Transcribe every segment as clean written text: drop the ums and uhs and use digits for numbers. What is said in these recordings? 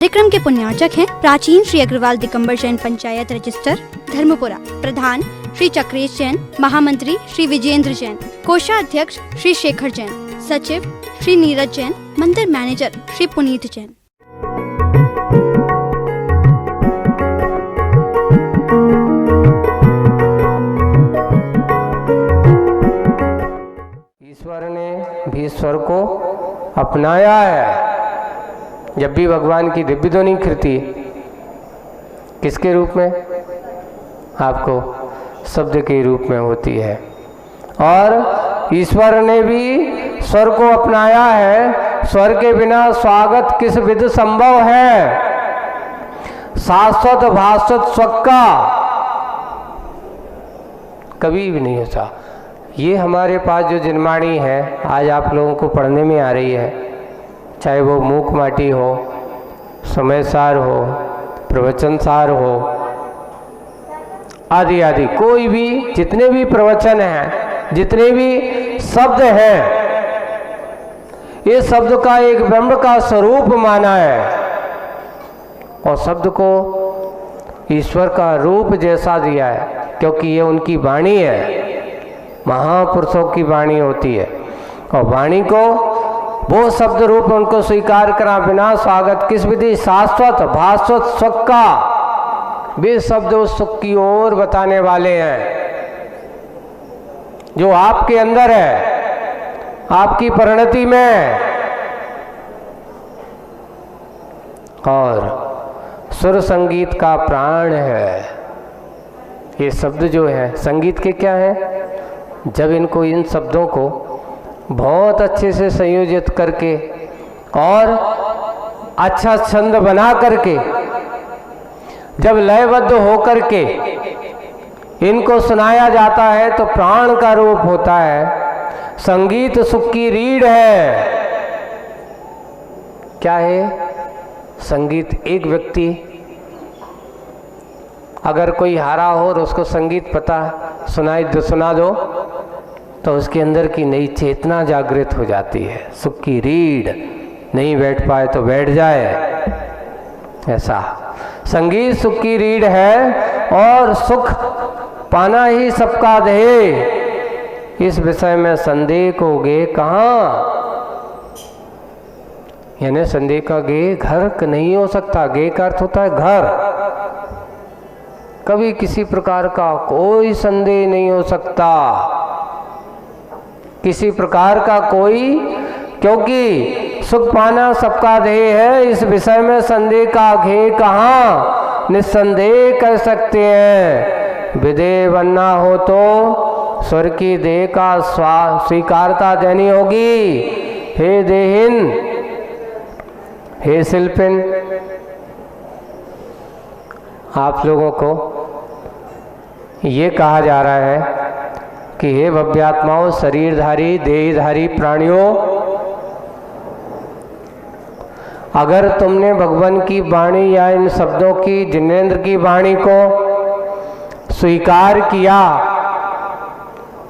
कार्यक्रम के पुण्यार्चक हैं प्राचीन श्री अग्रवाल दिगंबर जैन पंचायत रजिस्टर धर्मपुरा, प्रधान श्री चक्रेश जैन, महामंत्री श्री विजेंद्र जैन, कोषाध्यक्ष श्री शेखर जैन, सचिव श्री नीरज जैन, मंदिर मैनेजर श्री पुनीत जैन। ईश्वर ने भी स्वर को अपनाया है। जब भी भगवान की दिव्य ध्वनि कृति किसके रूप में? आपको शब्द के रूप में होती है। और ईश्वर ने भी स्वर को अपनाया है। स्वर के बिना स्वागत किस विध संभव है? शाश्वत भास्वत स्वर का कभी भी नहीं होता। ये हमारे पास जो जिनवाणी है आज आप लोगों को पढ़ने में आ रही है, चाहे वो मूक माटी हो, समय सार हो, प्रवचन सार हो, आदि आदि, कोई भी जितने भी प्रवचन हैं, जितने भी शब्द हैं, ये शब्द का एक ब्रह्म का स्वरूप माना है और शब्द को ईश्वर का रूप जैसा दिया है, क्योंकि ये उनकी वाणी है। महापुरुषों की वाणी होती है और वाणी को वो शब्द रूप उनको स्वीकार करा बिना स्वागत किस विधि? शाश्वत भास्वत सुख का। वे शब्द उस सुख की ओर बताने वाले हैं जो आपके अंदर है, आपकी परिणति में। और सुर संगीत का प्राण है। ये शब्द जो है संगीत के क्या है? जब इनको, इन शब्दों को बहुत अच्छे से संयोजित करके और अच्छा छंद बना करके, जब लयबद्ध होकर के इनको सुनाया जाता है तो प्राण का रूप होता है। संगीत सुख की रीढ़ है। क्या है संगीत? एक व्यक्ति अगर कोई हारा हो और उसको संगीत पता सुना दो तो उसके अंदर की नई चेतना जागृत हो जाती है। सुख की रीढ़, नहीं बैठ पाए तो बैठ जाए, ऐसा संगीत सुख की रीढ़ है। और सुख पाना ही सबका ध्येय, इस विषय में संदेह को गे कहाँ? यानी संदेह का गे घर नहीं हो सकता। गे का अर्थ होता है घर। कभी किसी प्रकार का कोई संदेह नहीं हो सकता, किसी प्रकार का कोई, क्योंकि सुख पाना सबका ध्येय है। इस विषय में संदेह का घे कहाँ? निस्संदेह कर सकते हैं। विदेह बनना हो तो स्वर की देह का स्वीकारता देनी होगी। हे देहिन, हे शिल्पिन, आप लोगों को ये कहा जा रहा है कि हे भव्यात्माओं, शरीरधारी देहधारी प्राणियों, अगर तुमने भगवान की वाणी या इन शब्दों की, जिनेंद्र की वाणी को स्वीकार किया,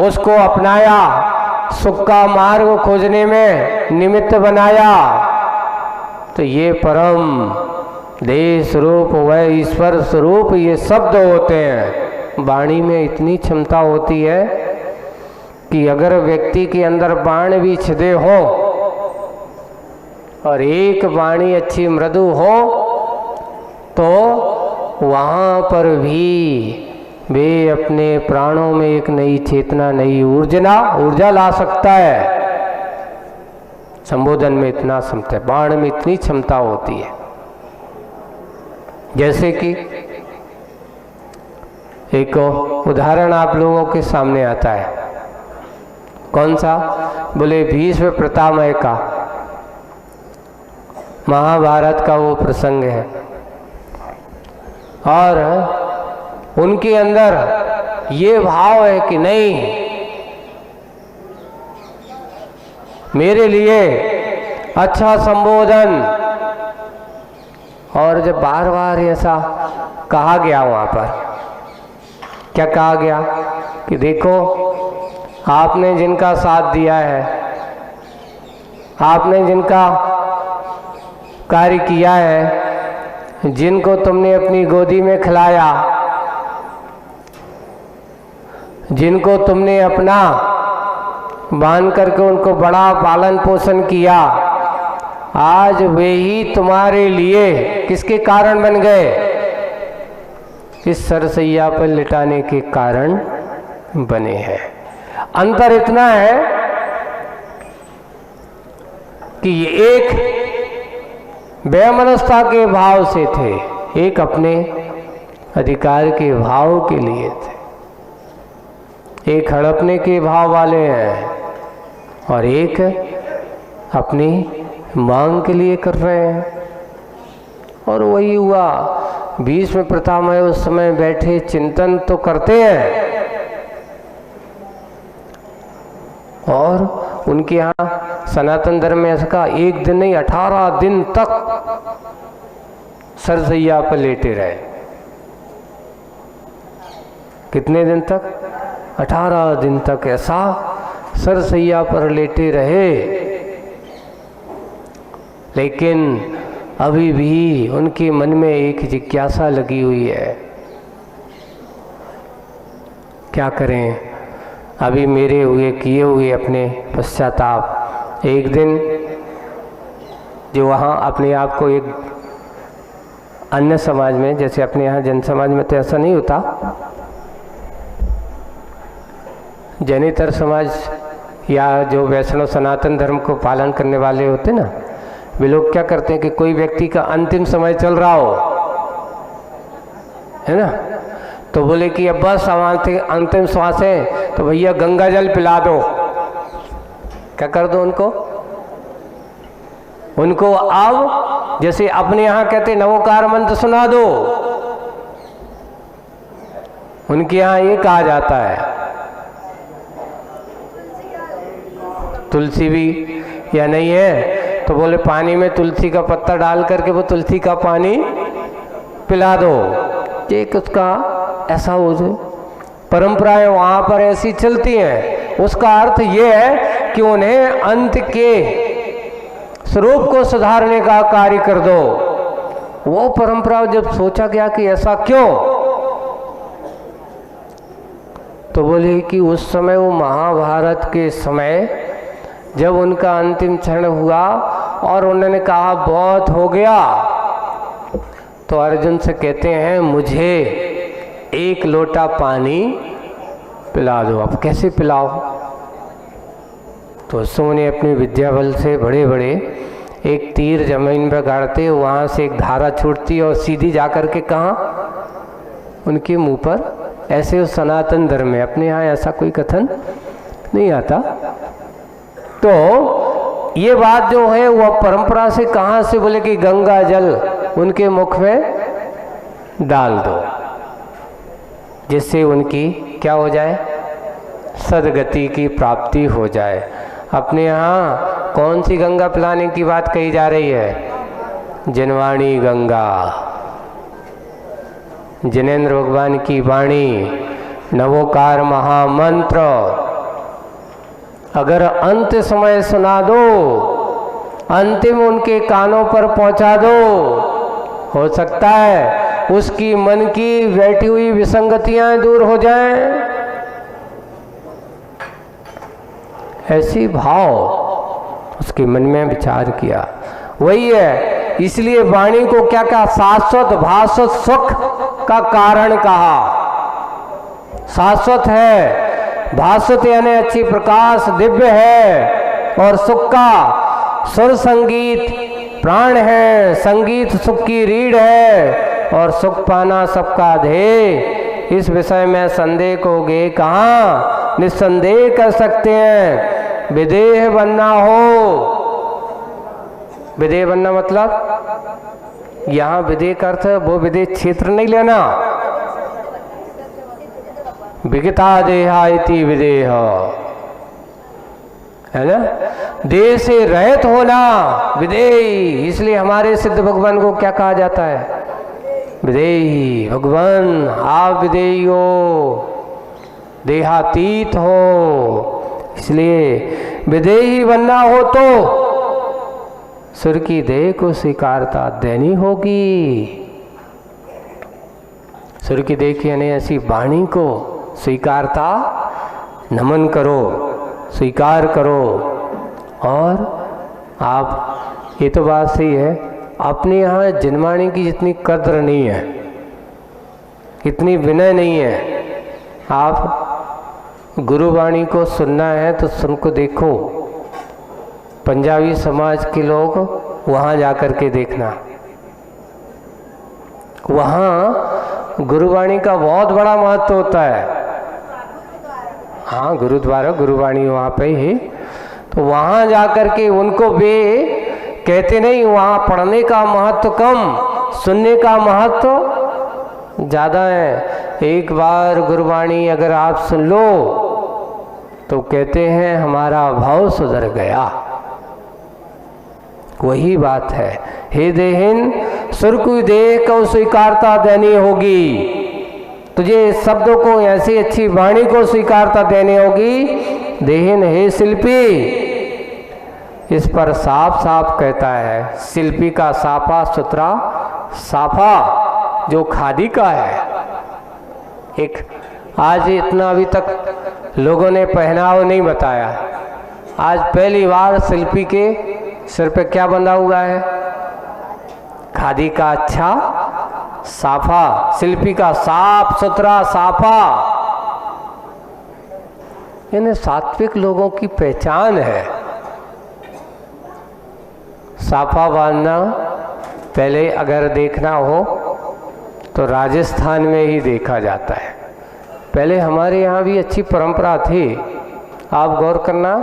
उसको अपनाया, सुख का मार्ग खोजने में निमित्त बनाया, तो ये परम देह स्वरूप व ईश्वर स्वरूप ये शब्द होते हैं। वाणी में इतनी क्षमता होती है कि अगर व्यक्ति के अंदर बाण भी छिदे हो और एक वाणी अच्छी मृदु हो तो वहाँ पर भी वे अपने प्राणों में एक नई चेतना, नई ऊर्जा ला सकता है। संबोधन में इतना क्षमता है, बाण में इतनी क्षमता होती है। जैसे कि एक उदाहरण आप लोगों के सामने आता है। कौन सा? बोले भीष्म पितामह का महाभारत का वो प्रसंग है और उनके अंदर ये भाव है कि नहीं, मेरे लिए अच्छा संबोधन। और जब बार बार ऐसा कहा गया, वहाँ पर क्या कहा गया कि देखो आपने जिनका साथ दिया है, आपने जिनका कार्य किया है, जिनको तुमने अपनी गोदी में खिलाया, जिनको तुमने अपना बांध करके उनको बड़ा पालन पोषण किया, आज वे ही तुम्हारे लिए किसके कारण बन गए? इस सरसैया पर लिटाने के कारण बने हैं। अंतर इतना है कि ये एक वैमनस्यता के भाव से थे, एक अपने अधिकार के भाव के लिए थे, एक हड़पने के भाव वाले हैं और एक अपनी मांग के लिए कर रहे हैं। और वही हुआ, भीष्म पितामह उस समय बैठे चिंतन तो करते हैं और उनके यहाँ सनातन धर्म में ऐसा एक दिन नहीं 18 दिन तक सरसैया पर लेटे रहे। कितने दिन तक? 18 दिन तक ऐसा सरसैया पर लेटे रहे। लेकिन अभी भी उनके मन में एक जिज्ञासा लगी हुई है, क्या करें? अभी मेरे हुए किए हुए अपने पश्चाताप, एक दिन जो वहाँ अपने आप को एक अन्य समाज में, जैसे अपने यहाँ जन समाज में तो ऐसा नहीं होता, जैनेतर समाज या जो वैष्णव सनातन धर्म को पालन करने वाले होते ना, वे लोग क्या करते हैं कि कोई व्यक्ति का अंतिम समय चल रहा हो, है ना, तो बोले कि अब बस अंतिम श्वास है तो भैया गंगा जल पिला दो। क्या कर दो उनको अब जैसे अपने यहाँ कहते नवोकार मंत्र सुना दो, उनके यहाँ ये कहा जाता है। तुलसी भी या नहीं है तो बोले पानी में तुलसी का पत्ता डाल करके वो तुलसी का पानी पिला दो। एक उसका ऐसा हो जाए, परंपराएं वहाँ पर ऐसी चलती हैं। उसका अर्थ ये है कि उन्हें अंत के स्वरूप को सुधारने का कार्य कर दो। वो परंपरा जब सोचा गया कि ऐसा क्यों, तो बोले कि उस समय वो महाभारत के समय जब उनका अंतिम क्षण हुआ और उन्होंने कहा बहुत हो गया, तो अर्जुन से कहते हैं मुझे एक लोटा पानी पिला दो। अब कैसे पिलाओ? तो उन्होंने अपने विद्या बल से बड़े बड़े एक तीर जमीन पर गाड़ते, वहाँ से एक धारा छूटती और सीधी जाकर के कहाँ? उनके मुंह पर। ऐसे उस सनातन धर्म में, अपने यहाँ ऐसा कोई कथन नहीं आता। तो ये बात जो है वह परंपरा से कहाँ से? बोले कि गंगा जल उनके मुख में डाल दो, जिससे उनकी क्या हो जाए? सदगति की प्राप्ति हो जाए। अपने यहाँ कौन सी गंगा पिलाने की बात कही जा रही है? जनवाणी गंगा, जिनेंद्र भगवान की वाणी, नवोकार महामंत्र अगर अंत समय सुना दो, अंतिम उनके कानों पर पहुंचा दो, हो सकता है उसकी मन की बैठी हुई विसंगतियां दूर हो जाएं। ऐसी भाव उसके मन में विचार किया, वही है। इसलिए वाणी को क्या कहा? शाश्वत भास्वत सुख का कारण कहा। शाश्वत है, भास्वत यानी अच्छी प्रकाश दिव्य है, और सुख का सुर संगीत प्राण है, संगीत सुख की रीढ़ है, और सुख पाना सबका ध्येय। इस विषय में संदेह कोगे कहाँ? निस्संदेह कर सकते हैं। विदेह बनना हो, विदेह बनना मतलब यहाँ विदेह का अर्थ वो विदेह क्षेत्र नहीं लेना, विगता देहा इति विदेह, है ना, देह से रहित होना विदेही। इसलिए हमारे सिद्ध भगवान को क्या कहा जाता है? विदेही। भगवान आप विदेही हो, देहातीत हो। इसलिए विदेही बनना हो तो सुर की देह को स्वीकारता देनी होगी। सुर की देख यानी ऐसी वाणी को स्वीकारता नमन करो, स्वीकार करो। और आप, ये तो बात सही है, अपने यहाँ जनवाणी की जितनी कद्र नहीं है, इतनी विनय नहीं है। आप गुरुवाणी को सुनना है तो सुन को देखो, पंजाबी समाज के लोग वहाँ जा कर के देखना, वहाँ गुरुवाणी का बहुत बड़ा महत्व होता है। हाँ, गुरुद्वारा गुरुवाणी वहाँ पे ही, तो वहाँ जा कर के उनको भी कहते नहीं, वहाँ पढ़ने का महत्व कम, सुनने का महत्व ज़्यादा है। एक बार गुरुवाणी अगर आप सुन लो तो कहते हैं हमारा भाव सुधर गया। वही बात है, हे देहिन सुर को देह को स्वीकारता देनी होगी, तुझे शब्दों को, ऐसी अच्छी वाणी को स्वीकारता देनी होगी। देहिन हे शिल्पी, इस पर साफ साफ कहता है, शिल्पी का साफा सुथरा साफा जो खादी का है। एक आज इतना अभी तक लोगों ने पहनाव नहीं बताया, आज पहली बार शिल्पी के सिर पे क्या बंधा हुआ है? खादी का अच्छा साफा, शिल्पी का साफ सुथरा साफा। यानी सात्विक लोगों की पहचान है साफा बांधना। पहले अगर देखना हो तो राजस्थान में ही देखा जाता है। पहले हमारे यहाँ भी अच्छी परंपरा थी, आप गौर करना।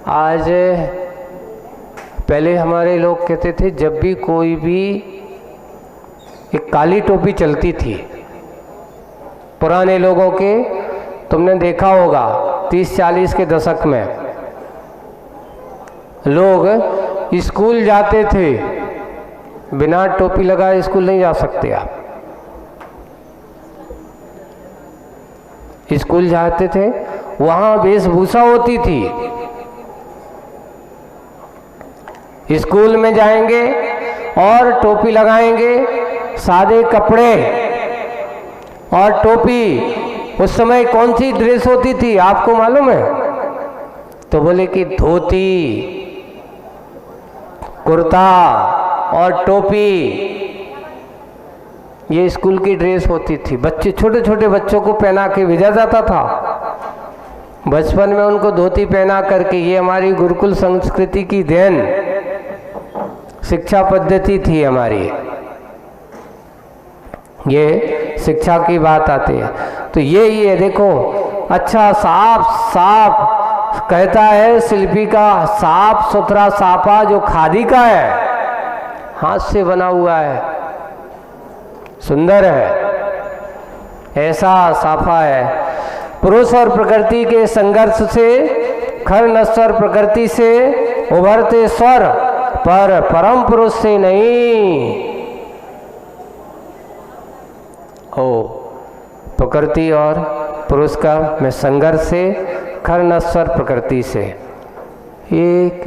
आज पहले हमारे लोग कहते थे जब भी कोई भी एक काली टोपी चलती थी, पुराने लोगों के, तुमने देखा होगा 30-40 के दशक में लोग स्कूल जाते थे, बिना टोपी लगाए स्कूल नहीं जा सकते आप। स्कूल जाते थे, वहाँ वेशभूषा होती थी। स्कूल में जाएंगे और टोपी लगाएंगे, सादे कपड़े और टोपी। उस समय कौन सी ड्रेस होती थी आपको मालूम है? तो बोले कि धोती, कुर्ता और टोपी, ये स्कूल की ड्रेस होती थी। बच्चे, छोटे छोटे बच्चों को पहना के भेजा जाता था। बचपन में उनको धोती पहना करके, ये हमारी गुरुकुल संस्कृति की देन शिक्षा पद्धति थी हमारी। ये शिक्षा की बात आती है तो ये देखो, अच्छा साफ साफ कहता है शिल्पी का साफ सुथरा साफा जो खादी का है, हाथ से बना हुआ है, सुंदर है, ऐसा साफा है। पुरुष और प्रकृति के संघर्ष से, खर नश्वर प्रकृति से उभरते स्वर, पर परम पुरुष से नहीं। हो प्रकृति और पुरुष का में संघर्ष से, खर नश्वर प्रकृति से। एक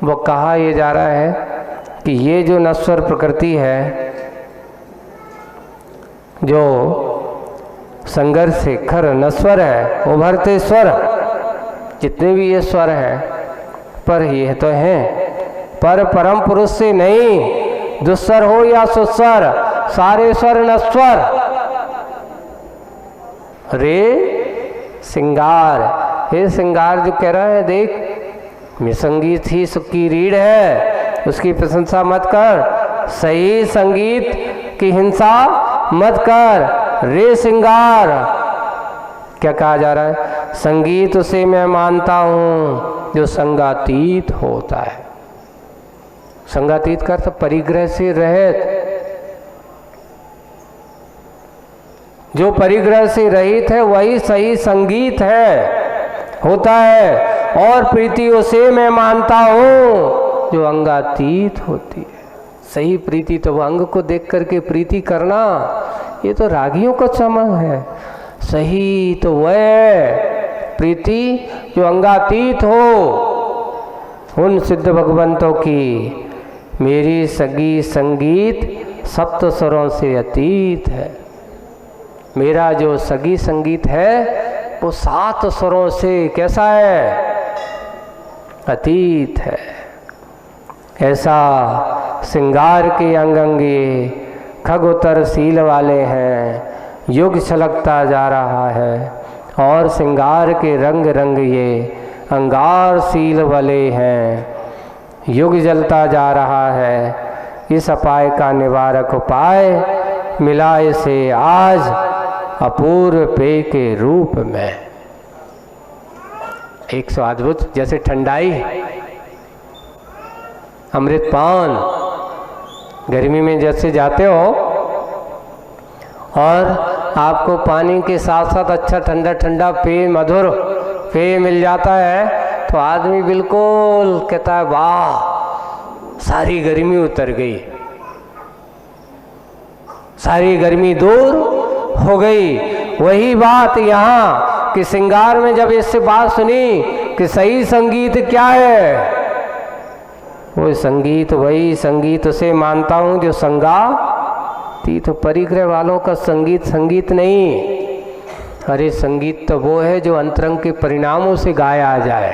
वो कहा यह जा रहा है कि ये जो नश्वर प्रकृति है, जो संघर्ष से खर नश्वर है, उभरते स्वर, जितने भी ये स्वर हैं, पर ये तो हैं, पर परम पुरुष से नहीं। दुस्वर हो या सुस्वर, सारे स्वर नश्वर। रे सिंगार, हे सिंगार जो कह रहा है, देख मैं संगीत ही सुख की रीढ़ है, उसकी प्रशंसा मत कर, सही संगीत की हिंसा मत कर। रे सिंगार, क्या कहा जा रहा है? संगीत उसे मैं मानता हूँ जो संगातीत होता है। संगातीत का अर्थ परिग्रह से रहित, जो परिग्रह से रहित है वही सही संगीत है, होता है। और प्रीति उसे मैं मानता हूँ जो अंगातीत होती है। सही प्रीति तो वो अंग को देख करके प्रीति करना, ये तो रागियों का चमन है। सही तो वह प्रीति जो अंगातीत हो। उन सिद्ध भगवंतों की मेरी सगी संगीत सप्त स्वरों से अतीत है। मेरा जो सगी संगीत है वो 7 स्वरों से कैसा है? अतीत है। ऐसा श्रृंगार के अंग अंग ये खगोतर सील वाले हैं, युग छलकता जा रहा है, और श्रृंगार के रंग रंग ये अंगार सील वाले हैं, युग जलता जा रहा है। इस अपाय का निवारक उपाय मिला इसे आज अपूर्व पेय के रूप में। एक सौ अद्भुत, जैसे ठंडाई, अमृतपान, गर्मी में जैसे जाते हो और आपको पानी के साथ साथ अच्छा ठंडा ठंडा पेय, मधुर पेय मिल जाता है तो आदमी बिल्कुल कहता है वाह, सारी गर्मी उतर गई, सारी गर्मी दूर हो गई। वही बात यहाँ कि श्रृंगार में जब इससे बात सुनी कि सही संगीत क्या है, वो संगीत वही संगीत उसे मानता हूँ जो संगातीत, तो परिग्रह वालों का संगीत संगीत नहीं। अरे संगीत तो वो है जो अंतरंग के परिणामों से गाया जाए,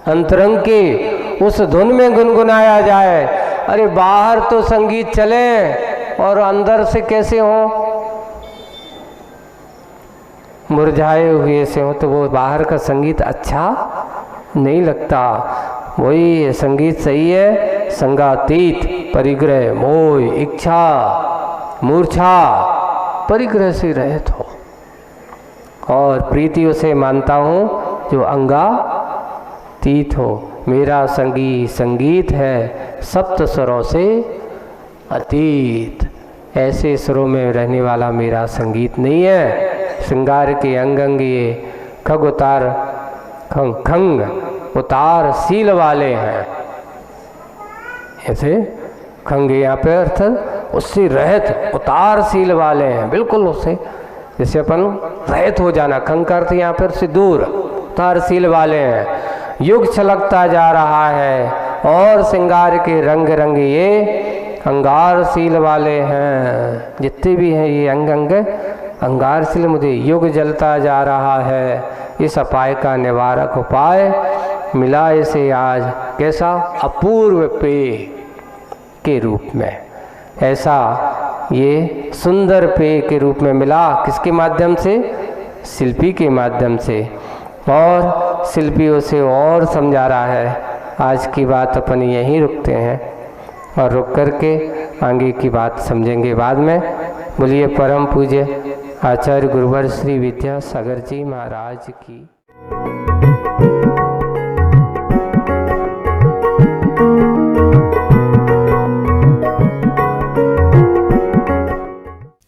अंतरंग के उस धुन में गुनगुनाया जाए। अरे बाहर तो संगीत चले और अंदर से कैसे हो, मुरझाए हुए से हो, तो वो बाहर का संगीत अच्छा नहीं लगता। वही संगीत सही है, संगातीत, परिग्रह, मोह, इच्छा, मूर्छा, परिग्रह से रहित हो। और प्रीति उसे मानता हूँ जो अंगातीत हो। मेरा संगी संगीत है सप्त स्वरों से अतीत। ऐसे स्वरों में रहने वाला मेरा संगीत नहीं है। श्रृंगार के अंग अंग ये खग उतार खंग उतार सील वाले हैं। ऐसे खंग यहाँ पे अर्थ उससे रहित, उतार सील वाले हैं, बिल्कुल उससे जैसे अपन रहित हो जाना। खंग का अर्थ यहाँ पर से दूर, उतार सील वाले हैं। युग छलकता जा रहा है और श्रृंगार के रंग रंग ये अंगारशील वाले हैं। जितने भी हैं ये अंग अंग अंगारशील, मुझे युग जलता जा रहा है। इस अपाय का निवारक उपाय मिला इसे आज कैसा? अपूर्व पेय के रूप में। ऐसा ये सुंदर पेय के रूप में मिला। किसके माध्यम से? शिल्पी के माध्यम से। और शिल्पी उसे और समझा रहा है। आज की बात अपन यहीं रुकते हैं और रुक करके आगे की बात समझेंगे बाद में। बोलिए परम पूज्य आचार्य गुरुवर श्री विद्यासागर जी महाराज की।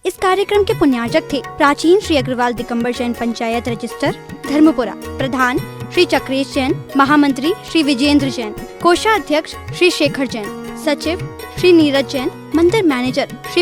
इस कार्यक्रम के पुण्यार्जक थे प्राचीन श्री अग्रवाल दिगंबर जैन पंचायत रजिस्टर धर्मपुरा, प्रधान श्री चक्रेश जैन, महामंत्री श्री विजेंद्र जैन, कोषाध्यक्ष श्री शेखर जैन, सचिव श्री नीरज जैन, मंदिर मैनेजर श्री